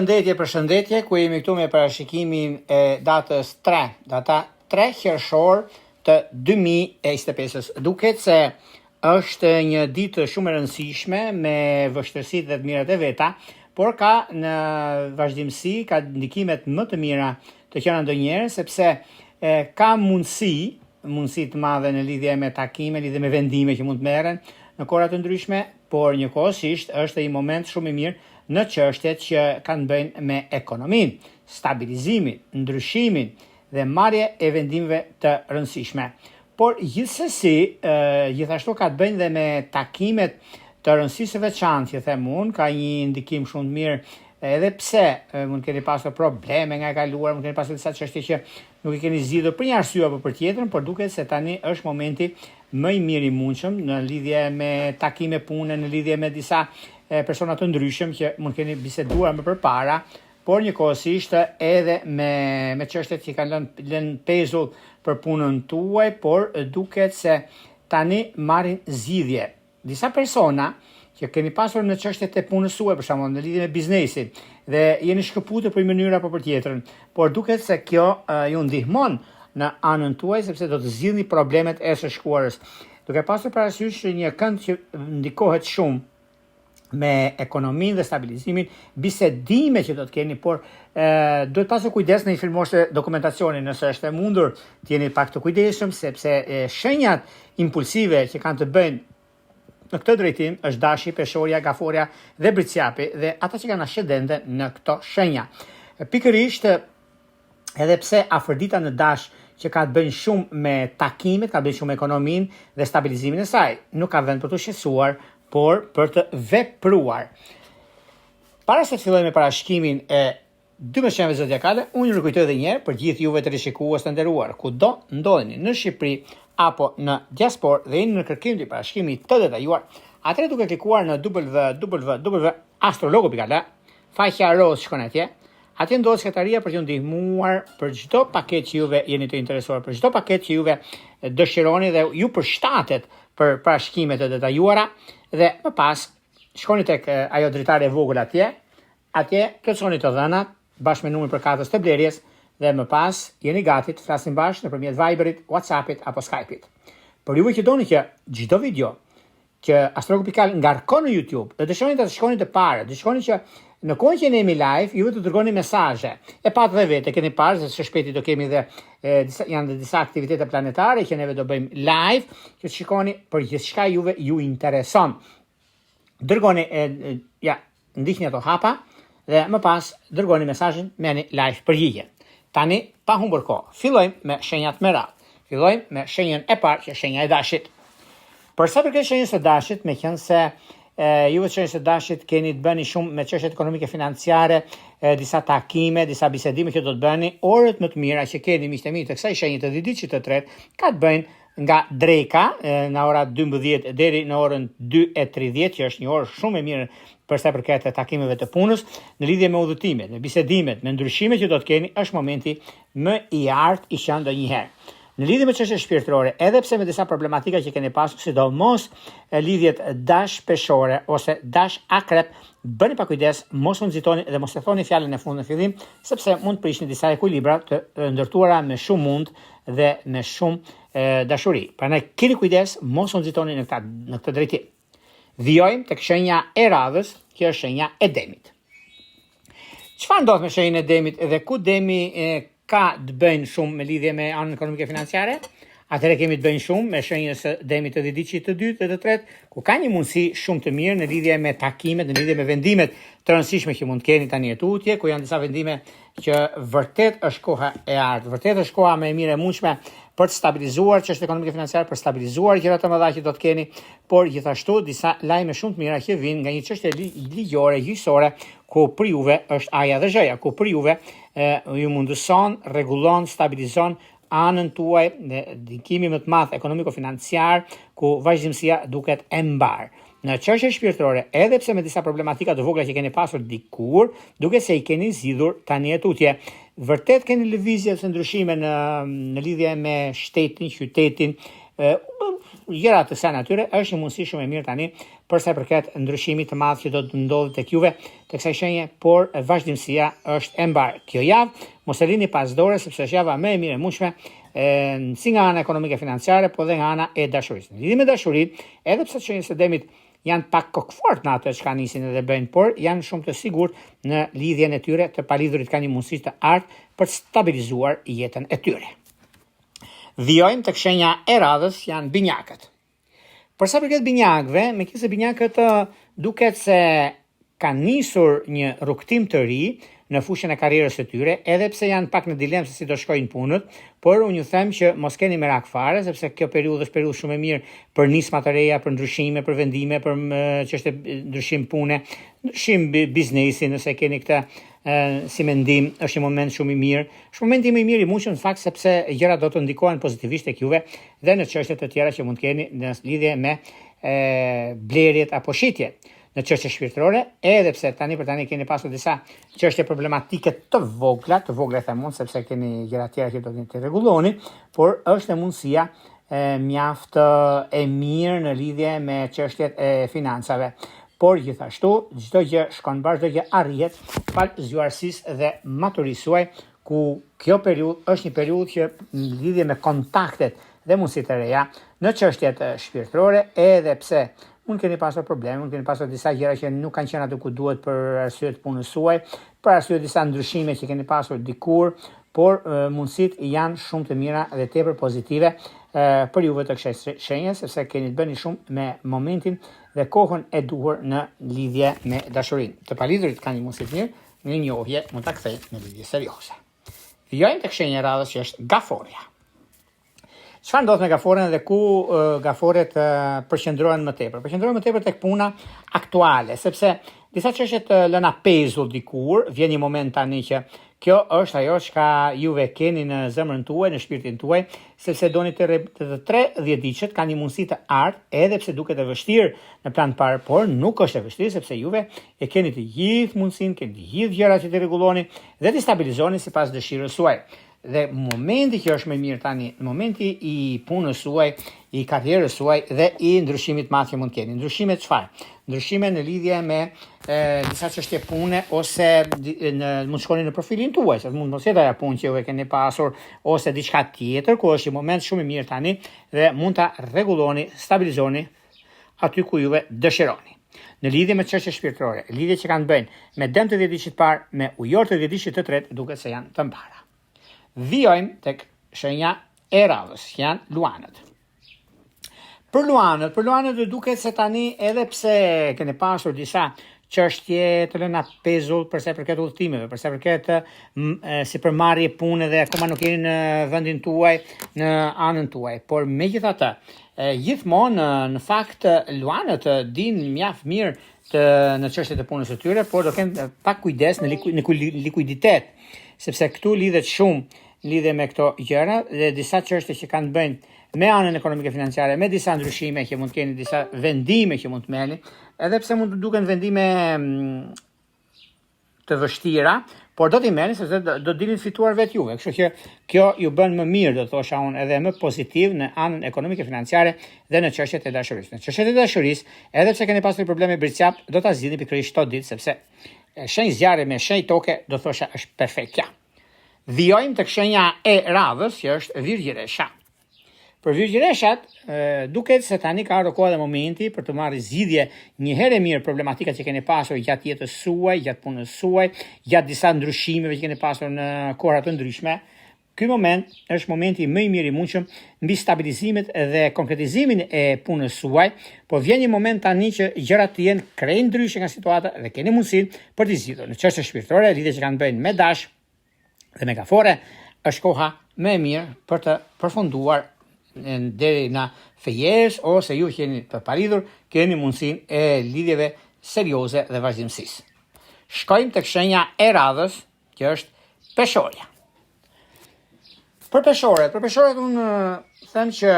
Përshëndetje, ku jemi këtu me parashikimin e datës 3, data 3 qershor të 2025. Duket se është një ditë shumë e rëndësishme me vështirësitë dhe të mirat e veta, por ka në vazhdimsi, ka ndikimet më të mira të qenë ndonjëherë, sepse ka mundësi të madhe në lidhje me takime, lidhje me vendime që mund të merren në kohra të ndryshme, por njëkohësisht është një moment shumë i mirë në çështjet që kanë të bëjnë me ekonominë, stabilizimin, ndryshimin dhe marrje e vendimeve të rëndësishme. Por gjithashtu ka të bëjnë dhe me takimet të rëndësisë së veçantë, që them unë, ka një ndikim shumë të mirë, edhe pse mund keni pasur probleme nga e kaluara, mund keni pasur disa çështje që nuk i keni zgjidhur për një arsye apo për tjetrën, por duket se tani është momenti më i mirë i mundshëm në lidhje me takime pune, në lidhje me disa persona të ndryshëm që mund keni biseduar më përpara, por njëkohësisht edhe me çështjet që kanë lënë pezull për punën tuaj, por duket se tani marrin zgjidhje. Disa persona që keni pasur në çështjet e punës suaj, për shembull, në lidhje me biznesin, dhe jeni shkëputur për një mënyrë apo për tjetrën, por duket se kjo ju ndihmon në anën tuaj, sepse do të zgjidhni problemet e së shkuarës. Duke pasur parasysh një kënd që ndikohet shumë me ekonominë dhe stabilizimin, bisedime që do të keni, por duhet pasur kujdes në një filmoshe dokumentacioni, nëse është e mundur, të jeni pak të kujdesshëm, sepse shenjat impulsive që kanë të bëjnë në këtë drejtim është dashi, peshorja, gaforja dhe britsjapi, dhe ata që kanë ascendente në këto shenja. Pikërisht, edhe pse afërdita në dash që ka të bëjnë shumë me takimet, ka të bëjnë shumë me ekonominë dhe stabilizimin e saj, nuk ka vend për të shqetësuar, por për të vepruar. Para se të filloj me parashkimin e 12 shenjave zodiakale, unë ju rikujtoj edhe një herë për gjithë juve të rishikues të nderuar, kudo ndodheni në Shqipëri apo në diasporë dhe jeni në kërkim të parashkimit të detajuar, atëherë duke klikuar në www.astrologo.al, faqja roz shkon atje. Atje ndodhet sekretaria për t'ju ndihmuar për çdo paketë që juve jeni të interesuar, për çdo paketë që juve dëshironi dhe ju përshtatet për parashkime të detajuara, dhe më pas shkoni tek ajo dritare e vogël atje plotësoni të dhënat bashkë me numrin përkatës të blerjes, dhe më pas jeni gati të flasim bashkë nëpërmjet Viberit, WhatsAppit apo Skypeit. Por juve që doni që çdo video që Astrologo.al ngarkon në YouTube, dhe dëshironi të shkoni të parë, dëshironi që në kohën që ne jemi live, juve të dërgoni mesazhe. E patë dhe vetë, keni parë se së shpejti do kemi dhe janë disa aktivitete planetare që neve do bëjmë live, që të shikoni për gjithçka juve ju intereson. Dërgoni ndiqni ato hapa dhe më pas dërgoni mesazhin, merrni live përgjigje. Tani, pa humbur kohë, fillojmë me shenjat me radhë. Fillojmë me shenjën e parë, që është shenja e dashit. Për sa përket shenjës së dashit, meqenëse se juve shenjës së dashit keni të bëni shumë me çështjet ekonomike financiare, disa takime, disa bisedime që do të bëni, orët më të mira që keni miqtë e mi të kësaj shenje të ditëlindjes të tretë, ka të bëjnë nga dreka në orat 12 deri në orën 2:30, që është një orë shumë e mirë për sa përket takimeve të punës, në lidhje me udhëtimet, me bisedimet, me ndryshimet që do të keni, është momenti më i artë i qenë ndonjëherë. Në lidhje me çështjet shpirtërore, edhe pse me disa problematika që keni pasur, sidomos lidhjet dash peshore ose dash akrep, bëni pa kujdes, mos u nxitoni dhe mos e thoni fjalën e fundit në fillim, sepse mund të prishni disa ekuilibra të ndërtuara me shumë mund dhe me shumë dashuri. Prandaj keni kujdes, mos u nxitoni në këtë drejtim. Vijojmë tek shenja e radhës, që është shenja e demit. Çfarë ndodh me shenjën e demit dhe ku demi ka të bëjnë shumë me lidhje me anën ekonomike financiare? Atëherë kemi të bëjnë shumë me shenjën e demit të ditëlindjes të dytë dhe të tretë, ku ka një mundësi shumë të mirë në lidhje me takimet, në lidhje me vendimet të rëndësishme që mund të keni tani tutje, ku janë disa vendime që vërtet është koha e ardhur, vërtet është koha më e mirë e mundshme për të stabilizuar çështjet ekonomike financiare, për stabilizuar gjërat e mëdha që do të keni, por gjithashtu disa lajme shumë të mira që vijnë nga një çështje ligjore, gjyqësore, ku për juve është aja dhe zhëja, ku për juve ju mundëson, rregullon, stabilizon anën tuaj në ndikimi më të madh ekonomiko-financiar, ku vazhdimësia duket e mbar. Në çështje shpirtërore, edhe pse me disa problematika të vogla që keni pasur dikur, duke se i keni zgjidhur tani tutje. Vërtet keni lëvizje të ndryshime në lidhje me shtetin, qytetin, gjëra të sa natyre, është një mundësi shumë e mirë tani për sa i përket ndryshimit të madh që do të ndodhë tek juve tek kësaj shenje, por vazhdimësia është e mbar. Kjo javë mos e lini pas dore sepse është java më e mirë e mundshme si nga ana ekonomike financiare, po dhe nga ana e dashurisë. Në lidhje me dashurinë, edhe pse shenjat e demit janë pak kokfort në ato që nisin edhe bëjnë, por janë shumë të sigurt në lidhjen e tyre, të palidhurit kanë një mundësi të artë për të stabilizuar jetën e tyre. Vijojmë tek shenja e radhës, janë binjakët. Për sa përket binjakëve, meqenëse binjakët duket se kanë nisur një rrugtim të ri në fushën e karrierës së tyre, edhe pse janë pak në dilemë se si do shkojnë punët, por unë ju them që mos keni merak fare, sepse kjo periudhë është periudhë shumë e mirë për nisma të reja, për ndryshime, për vendime, për çështje ndryshim pune, ndryshim biznesi, nëse keni këtë si mendim, është një moment shumë i mirë. Është momenti më i mirë i mundshëm në fakt sepse gjërat do të ndikohen pozitivisht tek juve dhe në çështje të tjera që mund të keni në lidhje me blerjet apo shitje. Në çështje shpirtërore, edhe pse tani për tani keni pasur disa çështje problematike të vogla them unë, sepse keni gjëra tjera që do të rregulloni, por është e mundësia mjaft e mirë në lidhje me çështjet e financave. Por gjithashtu, çdo gjë shkon bashkë, çdo gjë arrihet pas zgjuarësisë dhe maturisë suaj, ku kjo periudhë është një periudhë që në lidhje me kontaktet dhe mundësitë e reja në çështjet shpirtërore, edhe pse mund keni pasur probleme, mund keni pasur disa gjëra që nuk kanë qenë aty ku duhet për arsye të punës suaj, për arsye të disa ndryshime që keni pasur dikur, por mundësitë janë shumë të mira dhe tepër pozitive për juve të kësaj shenje, sepse keni të bëni shumë me momentin dhe kohën e duhur në lidhje me dashurinë. Të palidhurit kanë një mundësi të mirë, një njohje mund ta kthejnë në lidhje serioze. Vijojmë tek shenja e radhës që është gaforja. Çfarë ndodh me gaforën dhe ku gaforet përqendrohen më tepër? Përqendrohen më tepër tek puna aktuale, sepse disa çështje të lëna pezull dikur, vjen një moment tani që kjo është ajo çka juve keni në zemrën tuaj, në shpirtin tuaj, sepse doni të 30 diçet kanë një mundësi të ardhë, edhe pse duket e vështirë në plan të parë, por nuk është e vështirë sepse juve e keni të gjithë mundësinë, keni të gjithë gjërat që të rregulloni dhe të stabilizoni sipas dëshirës suaj. Dhe momenti që është më mirë tani, momenti i punës suaj, i karrierës suaj dhe i ndryshimit madh që mund të keni. Ndryshime çfarë? Ndryshime në lidhje me disa çështje pune ose mund shkoni në profilin tuaj, se mund mos jetë ajo punë që ju e keni pasur ose diçka tjetër, ku është një moment shumë i mirë tani dhe mund ta rregulloni, stabilizoni aty ku juve dëshironi. Në lidhje me çështje shpirtërore, lidhje që kanë bëjnë me dëm të 10 diçit parë, me ujor të 10 diçit të tretë, duket se janë të mbara. Vijojmë tek shenja e radhës, janë luanët. Për luanët duket se tani edhe pse keni pasur disa çështje të lëna pezull për sa i përket udhëtimeve, për sa i përket sipërmarrje pune dhe akoma nuk jeni në vendin tuaj, në anën tuaj, por megjithatë, gjithmonë në fakt luanët dinë mjaft mirë në çështjet e punës së tyre, por do kenë pak kujdes në likuiditet, sepse këtu lidhet shumë lidhe me këto gjëra dhe disa çështje që kanë bëjnë me anën ekonomike financiare, me disa ndryshime që mund të keni, disa vendime që mund të merrni, edhe pse mund të duken vendime të vështira, por do t'i merrni sepse do dilni fituar vetë juve. Kështu që kjo ju bën më mirë, do thosha unë, edhe më pozitiv në anën ekonomike financiare dhe në çështjet e dashurisë. Në çështjet e dashurisë, edhe pse keni pasur probleme birçap, do ta zgjidhni pikërisht çdo ditë sepse shenjë zjarri me shenjë toke do thosha është perfektja. Vijojmë tek shenja e radhës, që është virgjëresha. Për virgjëreshat, duket se tani ka ardhur koha dhe momenti për të marrë zgjidhje një herë mirë problematikat që keni pasur gjatë jetës suaj, gjatë punës suaj, gjatë disa ndryshimeve që keni pasur në kohra të ndryshme. Ky moment është momenti më i mirë i mundshëm mbi stabilizimin dhe konkretizimin e punës suaj, por vjen një moment tani që gjërat të jenë krejt ndryshe nga situata dhe keni mundësinë për të zgjidhur. Në çështje shpirtërore, lidhje që kanë bëjnë me dash dhe me gafore, është koha më e mirë për të përfunduar deri në fejes ose ju që jeni të paridhur, keni mundësinë e lidhjeve serioze dhe vazhdimësisë. Shkojmë tek shenja e radhës, që është peshorja. Për peshorët unë them që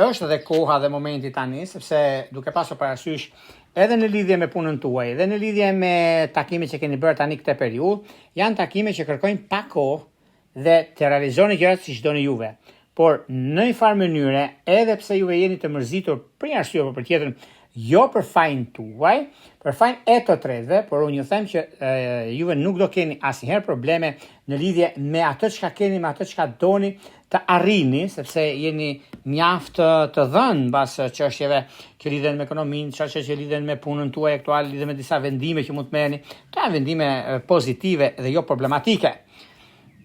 është edhe koha dhe momenti tani, sepse duke pasur parasysh edhe në lidhje me punën tuaj, edhe në lidhje me takimet që keni bërë tani këtë periudhë, janë takime që kërkojnë pak kohë dhe të realizoni gjërat siç doni juve. por në një farë mënyre, edhe pse juve jeni të mërzitur për një arsye apo për tjetrën, jo për fajin tuaj, për fajin e të tretëve, por unë ju them që juve nuk do keni asnjëherë probleme në lidhje me atë çka keni, me atë çka doni të arrini, sepse jeni mjaft të dhënë mbas çështjeve që lidhen me ekonominë, çështje që lidhen me punën tuaj aktuale, lidhen me disa vendime që mund të merrni. Këto janë vendime pozitive dhe jo problematike.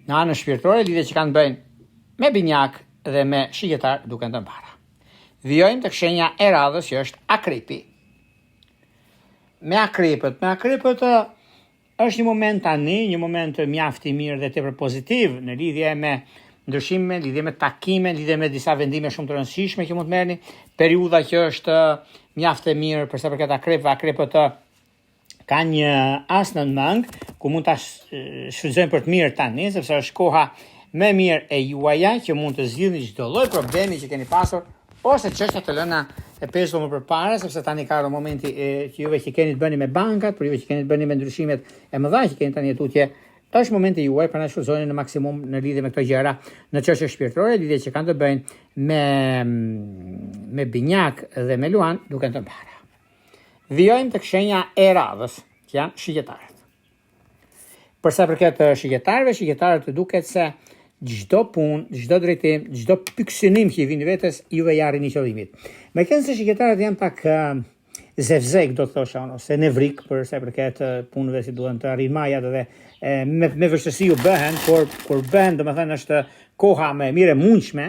Në anën shpirtërore, lidhje që kanë bëjnë me binjak dhe me shigjetar duken të mbara. Vijojmë tek shenja e radhës që është akripi. Me akripët është një moment tani, një moment mjaft i mirë dhe tepër pozitiv në lidhje me ndryshime, lidhje me takime, lidhje me disa vendime shumë të rëndësishme që mund të merrni. Periudha që është mjaft e mirë për sa përket akripët ka një as në mëng, ku mund ta shfrytëzojmë për të mirë tani, sepse është koha më e mirë e juaja që mund të zgjidhni çdo lloj problemi që keni pasur ose çështja të lëna e peshur më përpara, sepse tani ka momenti që juve që keni të bëni me bankat, për juve që keni të bëni me ndryshimet e mëdha që keni tani tutje, është momenti juaj për na shfrytëzoni në maksimum në lidhje me këto gjëra, në çështje shpirtërore, lidhje që kanë të bëjnë me binjak dhe me luan, duken të mbara. Vijojmë tek shenja e radhës, që janë shigjetarët. Për sa përket shigjetarët duket se çdo punë, çdo drejtim, çdo pyksinim që i vini vetes, juve ja arrini qëllimit. Meqenëse se shigjetarët janë pak zevzek, do të thosha unë, ose nevrik për sa përket punëve si duhen të arrin majat dhe me vështirësi u bëhen, por kur bëhen, domethënë është koha më e mirë e mundshme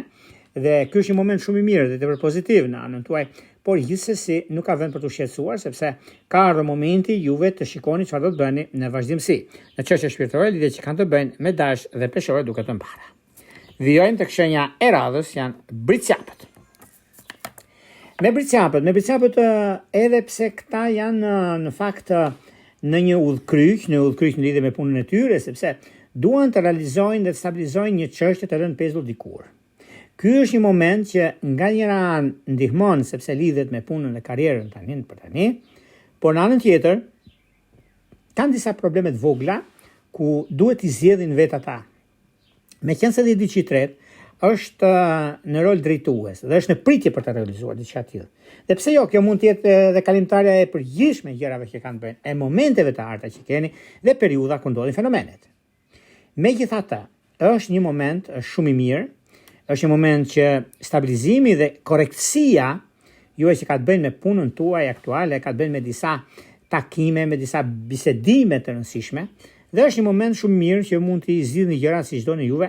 dhe ky është një moment shumë i mirë dhe tepër pozitiv në anën tuaj. Por gjithsesi nuk ka vend për të shqetësuar, sepse ka ardhur momenti juve të shikoni çfarë do të bëni në vazhdimsi. Në çështje shpirtërore, lidhje që kanë të bëjnë me dash dhe peshore duket të mbara. Vijojmë tek shenja e radhës, janë bricjapët. Me bricjapët edhe pse këta janë në fakt në një udhkryq në lidhje me punën e tyre, sepse duan të realizojnë dhe të stabilizojnë një çështje të rënë pezullt dikur. Ky është një moment që nga njëra anë ndihmon sepse lidhet me punën e karrierën tani, por në anën tjetër kanë disa probleme të vogla ku duhet i zgjedhin vetë ata. Meqense dhe diçka tjetër është në rol drejtues dhe është në pritje për të realizuar diçka tjetër. Dhe pse jo, kjo mund të jetë edhe kalimtarja e përgjithshme gjërave që kanë bënë, e momenteve të arta që keni dhe periudha ku ndodhin fenomenet. Megjithatë, është një moment shumë i mirë. Është një moment që stabilizimi dhe korektësia juaj që ka të bëjnë me punën tuaj aktuale, ka të bëjnë me disa takime, me disa bisedime të rëndësishme, dhe është një moment shumë mirë që mund të zgjidhni gjërat siç doni juve,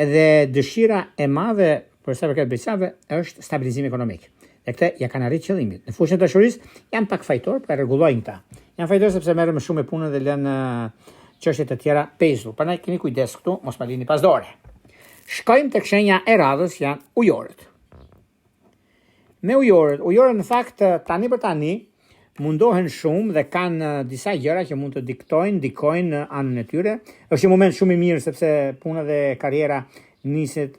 edhe dëshira e madhe për sa përket bricave është stabilizimi ekonomik. Dhe këtë ja kanë arritur qëllimin. Në fushën e dashurisë janë pak fajtor, por e rregullojnë këta. Janë fajtor sepse merren më shumë me punën dhe lënë çështje të tjera pezull. Prandaj keni kujdes këtu, mos ma lini pas dore. Shkojmë tek shenja e radhës, janë ujorët. Me ujorët në fakt tani për tani mundohen shumë dhe kanë disa gjëra që mund të dikojnë në anën e tyre. Është një moment shumë i mirë sepse puna dhe karriera niset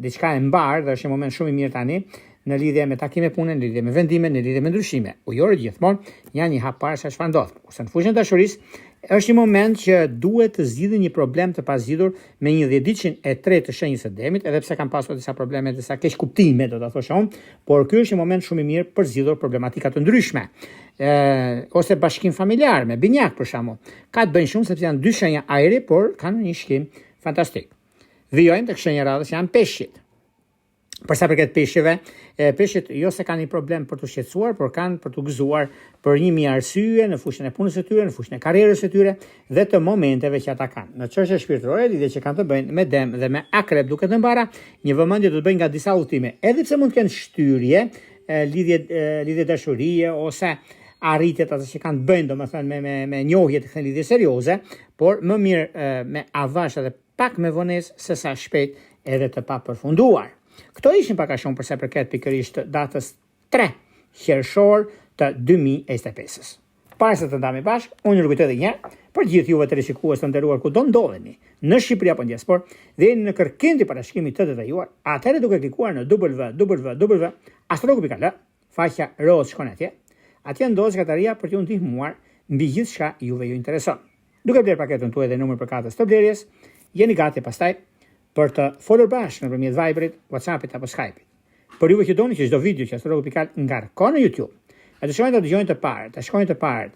diçka e mbar dhe është një moment shumë i mirë tani në lidhje me takime pune, në lidhje me vendime, në lidhje me ndryshime. Ujorët gjithmonë janë një hap parë sa çfarë ndodh. Kurse në fushën e dashurisë është një moment që duhet të zgjidhni një problem të pazgjidhur me një dhjetëdijën e tretë të shenjës së demit, edhe pse kanë pasur disa probleme, disa keq kuptime, do ta thosha unë, por ky është një moment shumë i mirë për zgjidhur problematika të ndryshme. Ose bashkim familjar me binjak për shembull. Ka të bëjnë shumë sepse janë dy shenja ajri, por kanë një shkim fantastik. Vijojmë tek shenja radhës, janë peshqit. Për sa përket peshqeve, peshqit jo se kanë një problem për të shqetësuar, por kanë për të gëzuar për 1000 arsye në fushën e punës së tyre, në fushën e karrierës së tyre dhe të momenteve që ata kanë. Në çështje shpirtërore, lidhje që kanë të bëjnë me dem dhe me akrep duket të mbara, një vëmendje do të bëjnë nga disa udhëtime, edhe pse mund të kenë shtyrje, lidhje dashurie ose arritjet ato që kanë të bëjnë domethënë me njohje të këtyre lidhje serioze, por më mirë me avash edhe pak me vonesë se sa shpejt edhe të papërfunduar. Këto ishin pak a shumë përsa përket pikërisht datës 3 qershor të 2025. Para se të ndami bashkë, unë ju kujtoj edhe një herë për gjithë juve të rishikues të nderuar ku do ndodheni në Shqipëri apo në diaspor dhe jeni në kërkim të parashikimit të detajuar, atëherë duke klikuar në www.astrologu.al, faqja Roz shkon atje. Atje ndodh sekretariat për t'ju ndihmuar mbi gjithçka juve ju intereson. Duke bler paketën tuaj dhe numër përkatës të blerjes, jeni gati pastaj për të folur bashkë nëpërmjet Viberit, WhatsAppit apo Skype-it. Por juve që doni që çdo video që Astrologu Pikal ngarkon në YouTube, e të shkojnë të dëgjojnë të parë, të shkojnë të parë,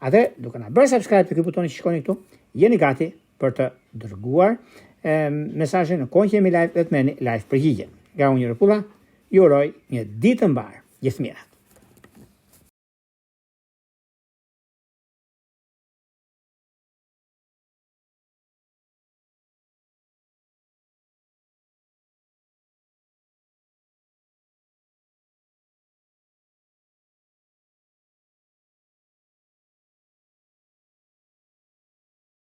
atë duke na bërë subscribe të ky butoni që shkoni këtu, jeni gati për të dërguar mesazhe në kohën që jemi live dhe të merrni live përgjigje. Nga unë Ropulla, ju uroj një ditë të mbar, gjithë mirat.